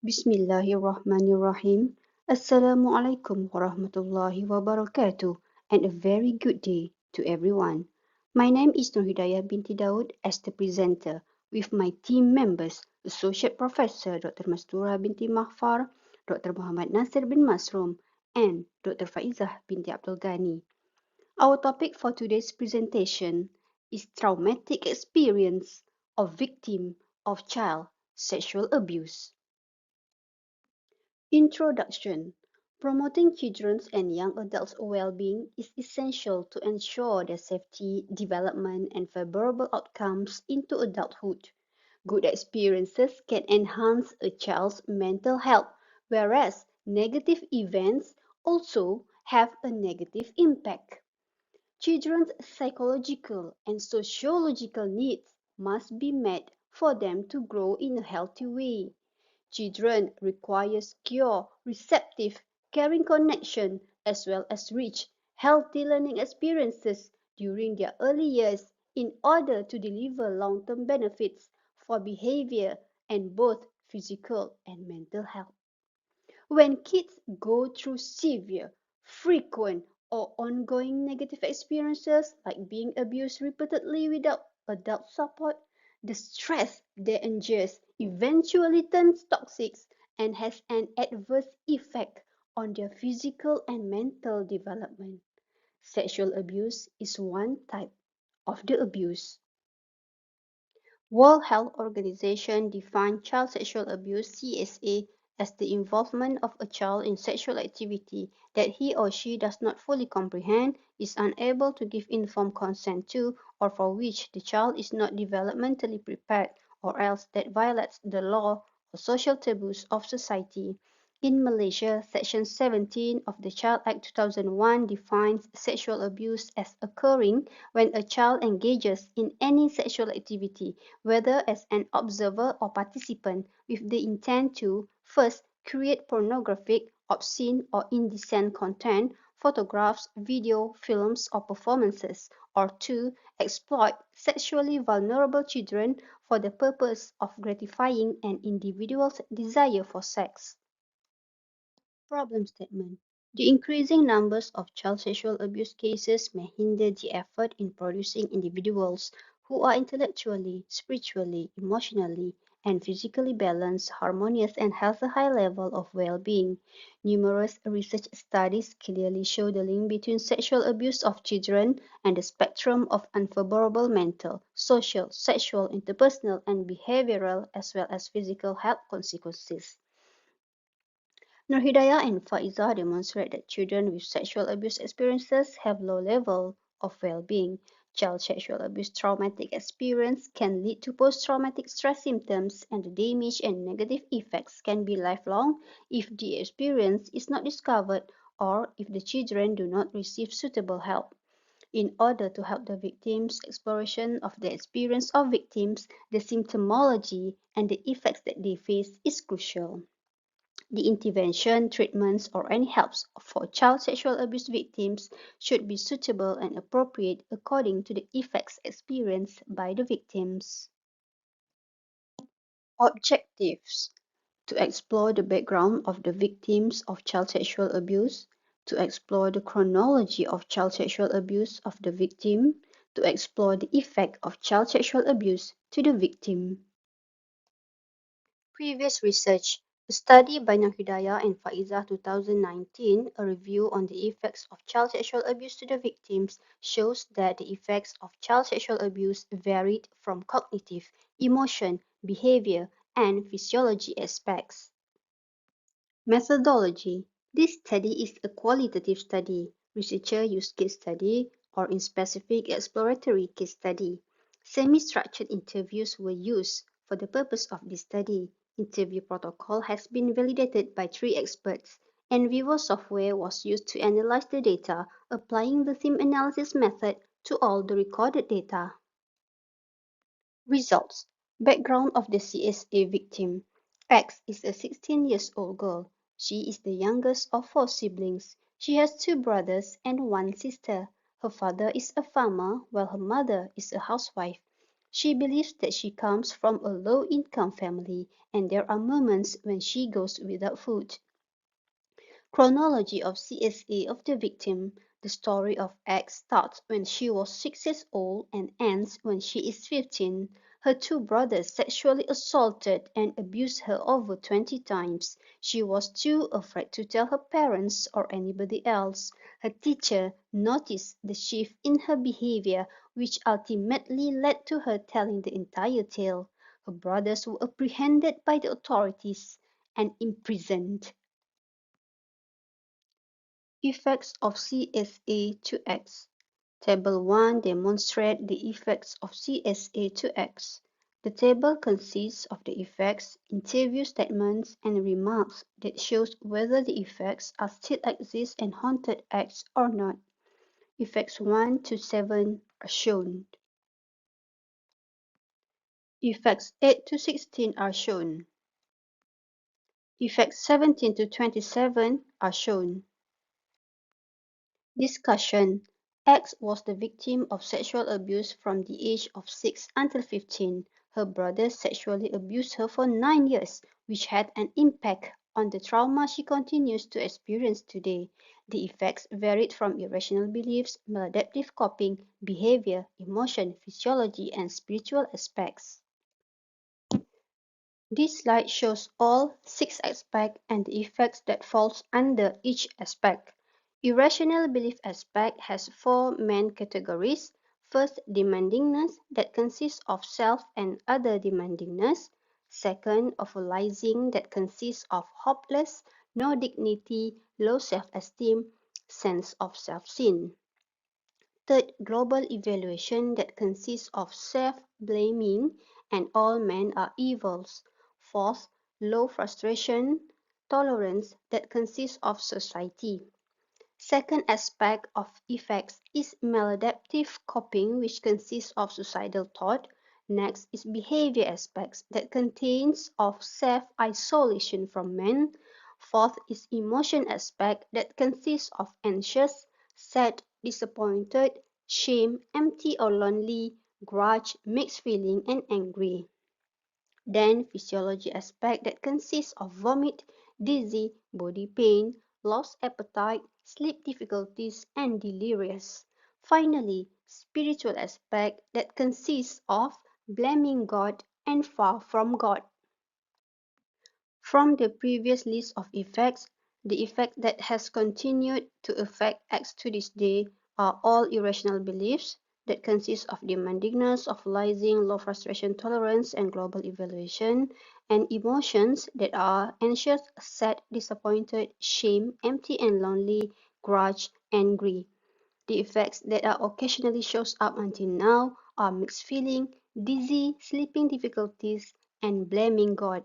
Bismillahirrahmanirrahim. Assalamualaikum warahmatullahi wabarakatuh and a very good day to everyone. My name is Norhidayah binti Daud as the presenter with my team members Associate Professor Dr. Mastura binti Mahfar, Dr. Muhammad Nasir bin Masrum and Dr. Faizah binti Abdul Ghani. Our topic for today's presentation is traumatic experience of victim of child sexual abuse. Introduction. Promoting children's and young adults' well-being is essential to ensure their safety, development, and favorable outcomes into adulthood. Good experiences can enhance a child's mental health, whereas negative events also have a negative impact. Children's psychological and sociological needs must be met for them to grow in a healthy way. Children require secure, receptive, caring connection as well as rich, healthy learning experiences during their early years in order to deliver long-term benefits for behavior and both physical and mental health. When kids go through severe, frequent, or ongoing negative experiences like being abused repeatedly without adult support, the stress they endure eventually turns toxic and has an adverse effect on their physical and mental development. Sexual abuse is one type of the abuse. World Health Organization defines child sexual abuse (CSA) as the involvement of a child in sexual activity that he or she does not fully comprehend, is unable to give informed consent to, or for which the child is not developmentally prepared, or else that violates the law or social taboos of society. In Malaysia, Section 17 of the Child Act 2001 defines sexual abuse as occurring when a child engages in any sexual activity, whether as an observer or participant, with the intent to, first, create pornographic, obscene, or indecent content, photographs, video, films, or performances, or two, exploit sexually vulnerable children for the purpose of gratifying an individual's desire for sex. Problem statement. The increasing numbers of child sexual abuse cases may hinder the effort in producing individuals who are intellectually, spiritually, emotionally, and physically balanced, harmonious, and has a high level of well-being. Numerous research studies clearly show the link between sexual abuse of children and the spectrum of unfavorable mental, social, sexual, interpersonal, and behavioral as well as physical health consequences. Norhidayah and Faizah demonstrate that children with sexual abuse experiences have low level of well-being. Child sexual abuse traumatic experience can lead to post-traumatic stress symptoms, and the damage and negative effects can be lifelong if the experience is not discovered or if the children do not receive suitable help. In order to help the victims, exploration of the experience of victims, the symptomology, and the effects that they face is crucial. The intervention, treatments, or any helps for child sexual abuse victims should be suitable and appropriate according to the effects experienced by the victims. Objectives: to explore the background of the victims of child sexual abuse, to explore the chronology of child sexual abuse of the victim, to explore the effect of child sexual abuse to the victim. Previous research: a study by Norhidayah and Faizah 2019, a review on the effects of child sexual abuse to the victims, shows that the effects of child sexual abuse varied from cognitive, emotion, behavior, and physiology aspects. Methodology: this study is a qualitative study. Researchers use case study or in specific exploratory case study. Semi-structured interviews were used for the purpose of this study. Interview protocol has been validated by 3 experts, and Vivo software was used to analyze the data, applying the theme analysis method to all the recorded data. Results: background of the CSA victim. X is a 16-year-old girl. She is the youngest of 4 siblings. She has 2 brothers and 1 sister. Her father is a farmer while her mother is a housewife. She believes that she comes from a low-income family and there are moments when she goes without food. Chronology of CSA of the victim. The story of X starts when she was 6 years old and ends when she is 15. Her two brothers sexually assaulted and abused her over 20 times. She was too afraid to tell her parents or anybody else. Her teacher noticed the shift in her behavior, which ultimately led to her telling the entire tale. Her brothers were apprehended by the authorities and imprisoned. Effects of CSA to X. Table 1 demonstrates the effects of CSA to X. The table consists of the effects, interview statements, and remarks that shows whether the effects are still exist and haunted X or not. Effects 1 to 7 are shown. Effects 8 to 16 are shown. Effects 17 to 27 are shown. Discussion: X was the victim of sexual abuse from the age of 6 until 15. Her brothers sexually abused her for 9 years, which had an impact on the trauma she continues to experience today. The effects varied from irrational beliefs, maladaptive coping, behavior, emotion, physiology, and spiritual aspects. This slide shows all 6 aspects and the effects that falls under each aspect. Irrational belief aspect has 4 main categories. First, demandingness that consists of self and other demandingness. Second, awfulizing that consists of hopeless, no dignity, low self-esteem, sense of self-sin. Third, global evaluation that consists of self-blaming and all men are evils. Fourth, low frustration tolerance that consists of society. Second aspect of effects is maladaptive coping, which consists of suicidal thought. Next is behavior aspects that contains of self-isolation from men. Fourth is emotion aspect that consists of anxious, sad, disappointed, shame, empty or lonely, grudge, mixed feeling, and angry. Then physiology aspect that consists of vomit, dizzy, body pain, lost appetite, sleep difficulties, and delirious. Finally, spiritual aspect that consists of blaming God and far from God. From the previous list of effects, the effect that has continued to affect X to this day are all irrational beliefs that consist of demandingness, of lysing, low frustration tolerance, and global evaluation, and emotions that are anxious, sad, disappointed, shame, empty and lonely, grudge, angry. The effects that are occasionally shows up until now are mixed feeling, dizzy, sleeping difficulties, and blaming God.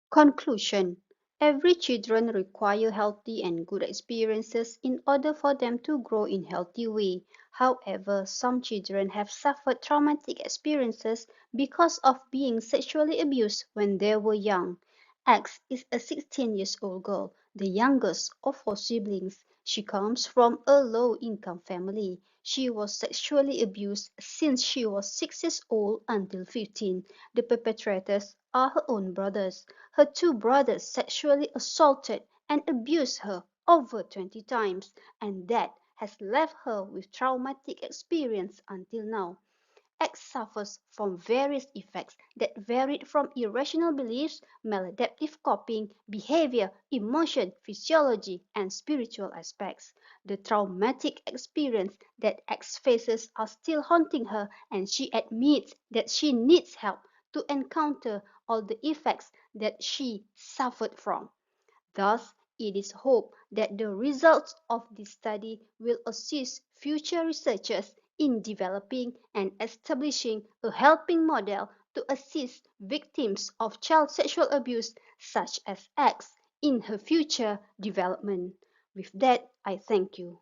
Conclusion: Every children require healthy and good experiences in order for them to grow in healthy way. However, some children have suffered traumatic experiences because of being sexually abused when they were young. X is a 16-year-old girl, the youngest of 4 siblings. She comes from a low-income family. She was sexually abused since she was 6 years old until 15. The perpetrators are her own brothers. Her two brothers sexually assaulted and abused her over 20 times, and that has left her with traumatic experience until now. X suffers from various effects that varied from irrational beliefs, maladaptive coping, behavior, emotion, physiology, and spiritual aspects. The traumatic experience that X faces are still haunting her, and she admits that she needs help to encounter all the effects that she suffered from. Thus, it is hoped that the results of this study will assist future researchers in developing and establishing a helping model to assist victims of child sexual abuse such as X in her future development. With that, I thank you.